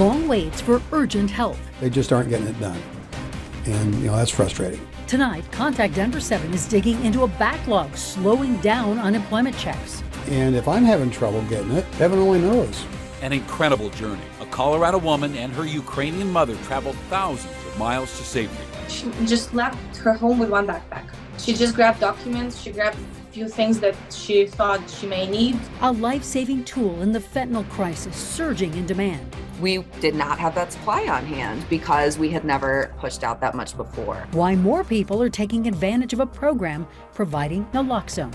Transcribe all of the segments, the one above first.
long waits for urgent help. They just aren't getting it done. And, that's frustrating. Tonight, Contact Denver 7 is digging into a backlog, slowing down unemployment checks. And if I'm having trouble getting it, heaven only knows. An incredible journey. A Colorado woman and her Ukrainian mother traveled thousands of miles to safety. She just left her home with one backpack. She just grabbed documents, she grabbed a few things that she thought she may need. A life-saving tool in the fentanyl crisis surging in demand. We did not have that supply on hand because we had never pushed out that much before. Why more people are taking advantage of a program providing naloxone.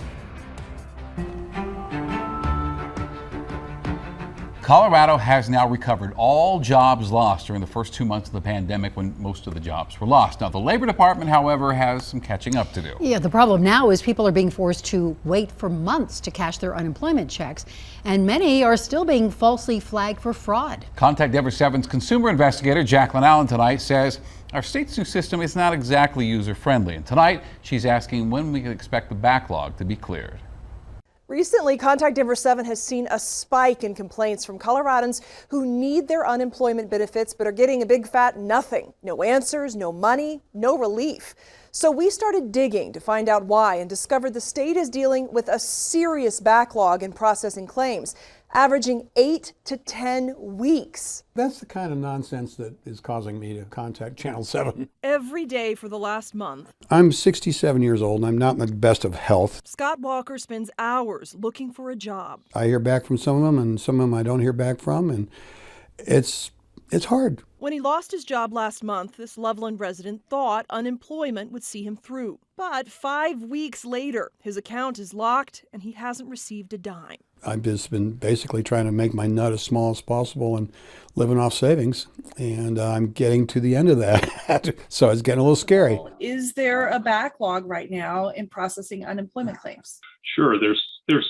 Colorado has now recovered all jobs lost during the first 2 months of the pandemic when most of the jobs were lost. Now, the Labor Department, however, has some catching up to do. Yeah, the problem now is people are being forced to wait for months to cash their unemployment checks, and many are still being falsely flagged for fraud. Contact Denver 7's consumer investigator Jacqueline Allen tonight says our state's new system is not exactly user-friendly, and tonight she's asking when we can expect the backlog to be cleared. Recently, Contact Denver 7 has seen a spike in complaints from Coloradans who need their unemployment benefits but are getting a big fat nothing. No answers, no money, no relief. So we started digging to find out why and discovered the state is dealing with a serious backlog in processing claims, averaging 8 to 10 weeks. That's the kind of nonsense that is causing me to contact Channel 7. Every day for the last month. I'm 67 years old and I'm not in the best of health. Scott Walker spends hours looking for a job. I hear back from some of them and some of them I don't hear back from, and it's hard. When he lost his job last month, this Loveland resident thought unemployment would see him through. But 5 weeks later, his account is locked and he hasn't received a dime. I've just been basically trying to make my nut as small as possible and living off savings, and I'm getting to the end of that. So it's getting a little scary. Is there a backlog right now in processing unemployment claims? Sure, there's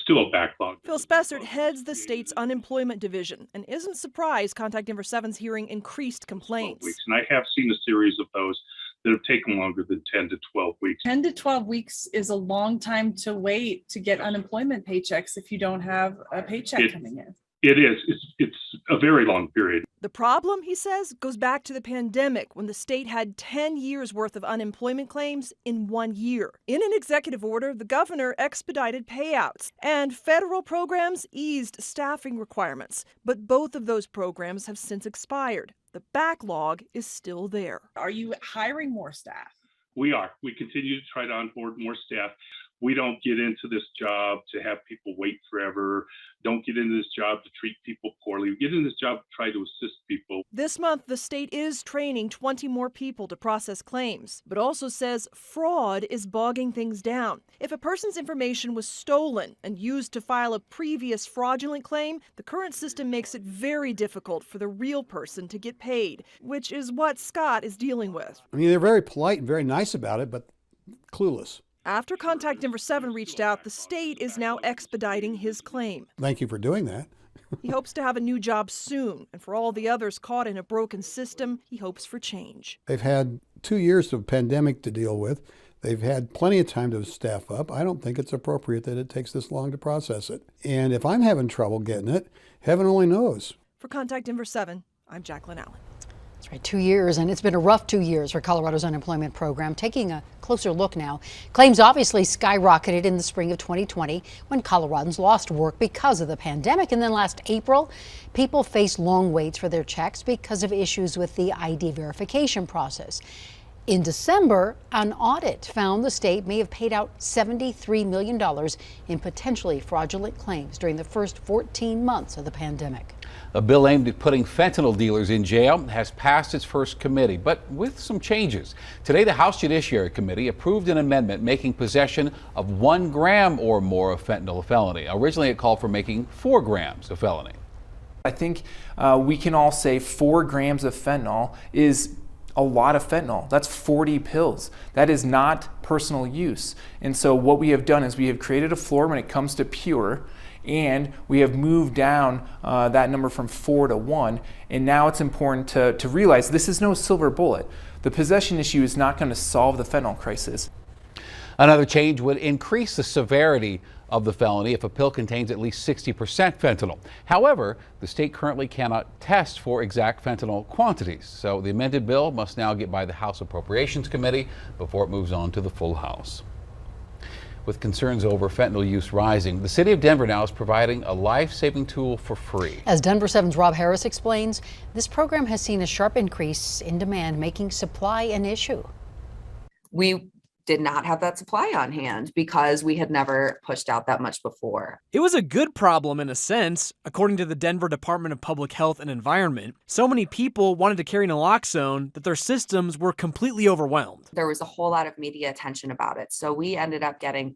still a backlog. Phil Spessert heads the state's unemployment division and isn't surprised Contact Denver 7's hearing increased complaints. And I have seen a series of those that have taken longer than 10 to 12 weeks. 10 to 12 weeks is a long time to wait to get unemployment paychecks if you don't have a paycheck coming in. It is. It's a very long period. The problem, he says, goes back to the pandemic when the state had 10 years worth of unemployment claims in 1 year. In an executive order, the governor expedited payouts and federal programs eased staffing requirements. But both of those programs have since expired. The backlog is still there. Are you hiring more staff? We are. We continue to try to onboard more staff. We don't get into this job to have people wait forever. Don't get into this job to treat people poorly. We get into this job to try to assist people. This month, the state is training 20 more people to process claims, but also says fraud is bogging things down. If a person's information was stolen and used to file a previous fraudulent claim, the current system makes it very difficult for the real person to get paid, which is what Scott is dealing with. I mean, they're very polite and very nice about it, but clueless. After Contact Denver 7 reached out, the state is now expediting his claim. Thank you for doing that. He hopes to have a new job soon, and for all the others caught in a broken system, he hopes for change. They've had 2 years of pandemic to deal with. They've had plenty of time to staff up. I don't think it's appropriate that it takes this long to process it. And if I'm having trouble getting it, heaven only knows. For Contact Denver 7, I'm Jacqueline Allen. That's right, 2 years, and it's been a rough 2 years for Colorado's unemployment program. Taking a closer look now, claims obviously skyrocketed in the spring of 2020 when Coloradans lost work because of the pandemic. And then last April, people faced long waits for their checks because of issues with the ID verification process. In December, an audit found the state may have paid out $73 million in potentially fraudulent claims during the first 14 months of the pandemic. A bill aimed at putting fentanyl dealers in jail has passed its first committee, but with some changes. Today, the House Judiciary Committee approved an amendment making possession of 1 gram or more of fentanyl a felony. Originally, it called for making 4 grams a felony. I think we can all say 4 grams of fentanyl is a lot of fentanyl. That's 40 pills. That is not personal use. And so what we have done is we have created a floor when it comes to pure, and we have moved down that number from 4 to 1. And now it's important to realize this is no silver bullet. The possession issue is not going to solve the fentanyl crisis. Another change would increase the severity of the felony if a pill contains at least 60% fentanyl. However, the state currently cannot test for exact fentanyl quantities, so the amended bill must now get by the House Appropriations Committee before it moves on to the full House. With concerns over fentanyl use rising, the city of Denver now is providing a life-saving tool for free. As Denver 7's Rob Harris explains, this program has seen a sharp increase in demand, making supply an issue. We did not have that supply on hand because we had never pushed out that much before. It was a good problem in a sense, according to the Denver Department of Public Health and Environment. So many people wanted to carry naloxone that their systems were completely overwhelmed. There was a whole lot of media attention about it. So we ended up getting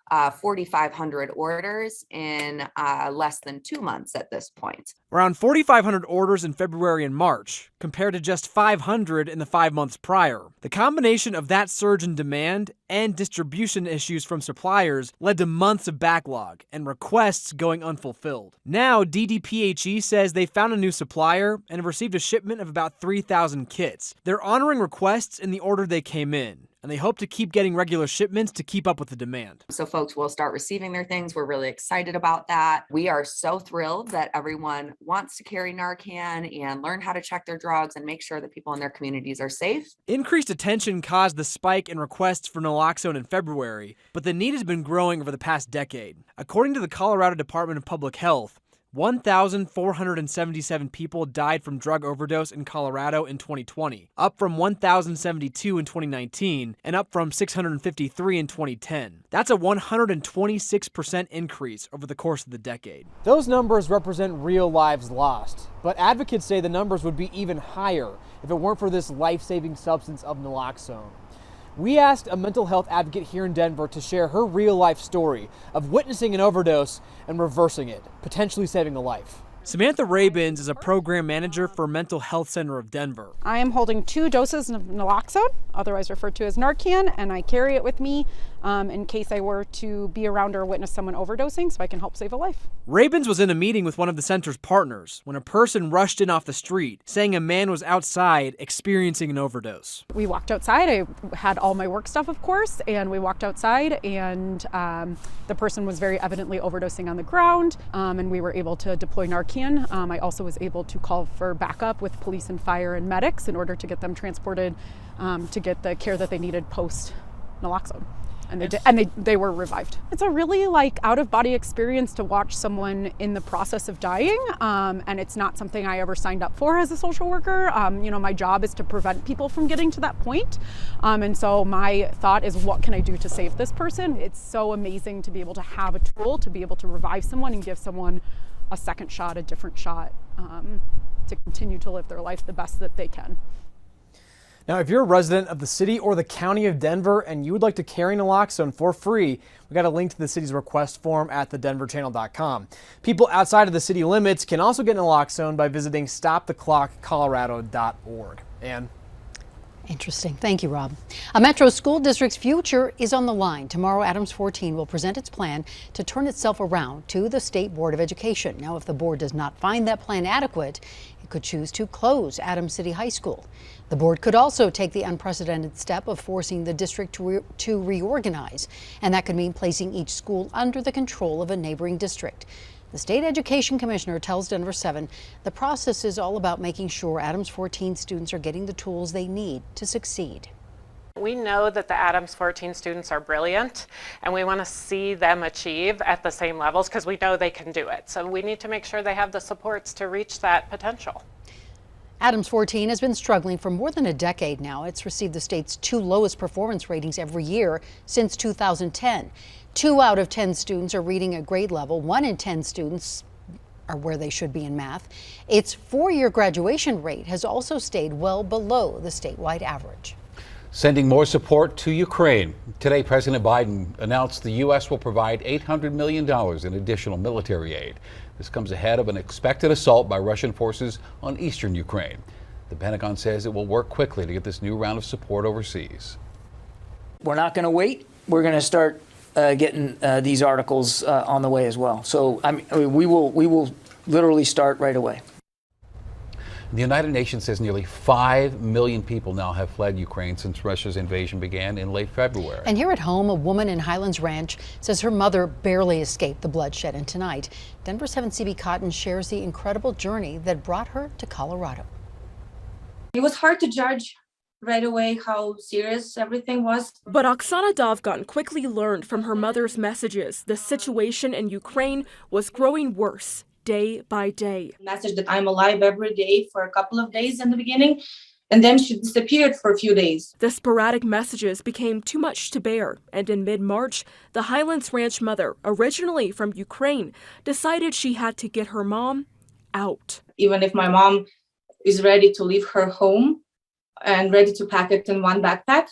4,500 orders in less than 2 months at this point. Around 4,500 orders in February and March, compared to just 500 in the 5 months prior. The combination of that surge in demand and distribution issues from suppliers led to months of backlog and requests going unfulfilled. Now, DDPHE says they found a new supplier and have received a shipment of about 3,000 kits. They're honoring requests in the order they came in, and they hope to keep getting regular shipments to keep up with the demand. So folks will start receiving their things. We're really excited about that. We are so thrilled that everyone wants to carry Narcan and learn how to check their drugs and make sure that people in their communities are safe. Increased attention caused the spike in requests for naloxone in February, but the need has been growing over the past decade. According to the Colorado Department of Public Health, 1,477 people died from drug overdose in Colorado in 2020, up from 1,072 in 2019 and up from 653 in 2010. That's a 126% increase over the course of the decade. Those numbers represent real lives lost, but advocates say the numbers would be even higher if it weren't for this life-saving substance of naloxone. We asked a mental health advocate here in Denver to share her real-life story of witnessing an overdose and reversing it, potentially saving a life. Samantha Rabins is a program manager for Mental Health Center of Denver. I am holding 2 doses of naloxone, otherwise referred to as Narcan, and I carry it with me in case I were to be around or witness someone overdosing so I can help save a life. Rabins was in a meeting with one of the center's partners when a person rushed in off the street, saying a man was outside experiencing an overdose. We walked outside. I had all my work stuff, of course, and we walked outside, and the person was very evidently overdosing on the ground, and we were able to deploy Narcan. I also was able to call for backup with police and fire and medics in order to get them transported to get the care that they needed post naloxone. And they were revived. It's a really out of body experience to watch someone in the process of dying, and it's not something I ever signed up for as a social worker. My job is to prevent people from getting to that point, and so my thought is, what can I do to save this person? It's so amazing to be able to have a tool to be able to revive someone and give someone a second shot, a different shot, to continue to live their life the best that they can. Now, if you're a resident of the city or the county of Denver and you would like to carry naloxone for free, we got a link to the city's request form at thedenverchannel.com. People outside of the city limits can also get naloxone by visiting stoptheclockcolorado.org. Ann? Interesting. Thank you, Rob. A Metro school district's future is on the line. Tomorrow, Adams 14 will present its plan to turn itself around to the State Board of Education. Now, if the board does not find that plan adequate, it could choose to close Adams City High School. The board could also take the unprecedented step of forcing the district to reorganize, and that could mean placing each school under the control of a neighboring district. The state education commissioner tells Denver 7 the process is all about making sure Adams 14 students are getting the tools they need to succeed. We know that the Adams 14 students are brilliant, and we want to see them achieve at the same levels because we know they can do it. So we need to make sure they have the supports to reach that potential. Adams 14 has been struggling for more than a decade now. It's received the state's 2 lowest performance ratings every year since 2010. 2 out of 10 students are reading at grade level. 1 in 10 students are where they should be in math. Its 4-year graduation rate has also stayed well below the statewide average. Sending more support to Ukraine. Today, President Biden announced the U.S. will provide $800 million in additional military aid. This comes ahead of an expected assault by Russian forces on eastern Ukraine. The Pentagon says it will work quickly to get this new round of support overseas. We're not going to wait. We're going to start getting these articles on the way as well. So we will literally start right away. The United Nations says nearly 5 million people now have fled Ukraine since Russia's invasion began in late February. And here at home, a woman in Highlands Ranch says her mother barely escaped the bloodshed. And tonight, Denver 7's CB Cotton shares the incredible journey that brought her to Colorado. It was hard to judge right away how serious everything was. But Oksana Dovgan quickly learned from her mother's messages the situation in Ukraine was growing worse day by day. Message that I'm alive every day for a couple of days in the beginning, and then she disappeared for a few days. The sporadic messages became too much to bear, and in mid-March, the Highlands Ranch mother, originally from Ukraine, decided she had to get her mom out. Even if my mom is ready to leave her home and ready to pack it in one backpack,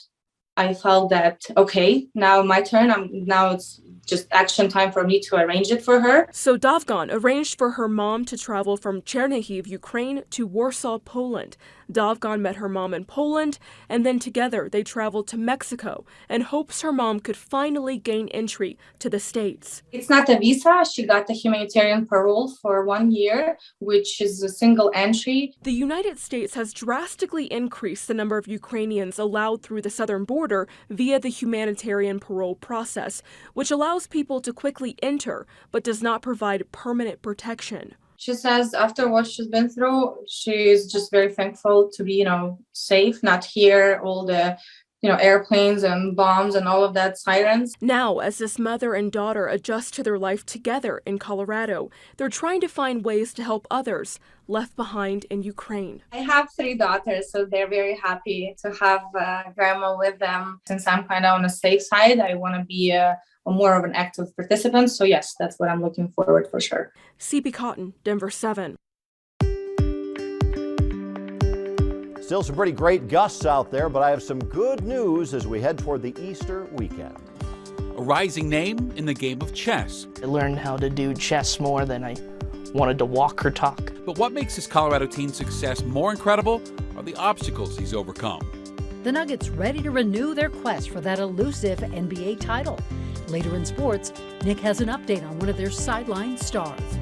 I felt that, okay, now my turn. Now it's just action time for me to arrange it for her. So Dovgan arranged for her mom to travel from Chernihiv, Ukraine to Warsaw, Poland. Dovgan met her mom in Poland, and then together they traveled to Mexico in hopes her mom could finally gain entry to the States. It's not a visa. She got a humanitarian parole for 1 year, which is a single entry. The United States has drastically increased the number of Ukrainians allowed through the southern border via the humanitarian parole process, which allows people to quickly enter but does not provide permanent protection. She says after what she's been through, she is just very thankful to be, safe, not hear all the, airplanes and bombs and all of that sirens. Now, as this mother and daughter adjust to their life together in Colorado, they're trying to find ways to help others left behind in Ukraine. I have 3 daughters, so they're very happy to have grandma with them. Since I'm kind of on the safe side, I want to be more of an active participant. So yes, that's what I'm looking forward for sure. CB Cotton, Denver 7. Still some pretty great gusts out there, but I have some good news as we head toward the Easter weekend. A rising name in the game of chess. I learned how to do chess more than I wanted to walk or talk. But what makes this Colorado teen's success more incredible are the obstacles he's overcome. The Nuggets ready to renew their quest for that elusive NBA title. Later in sports, Nick has an update on one of their sideline stars.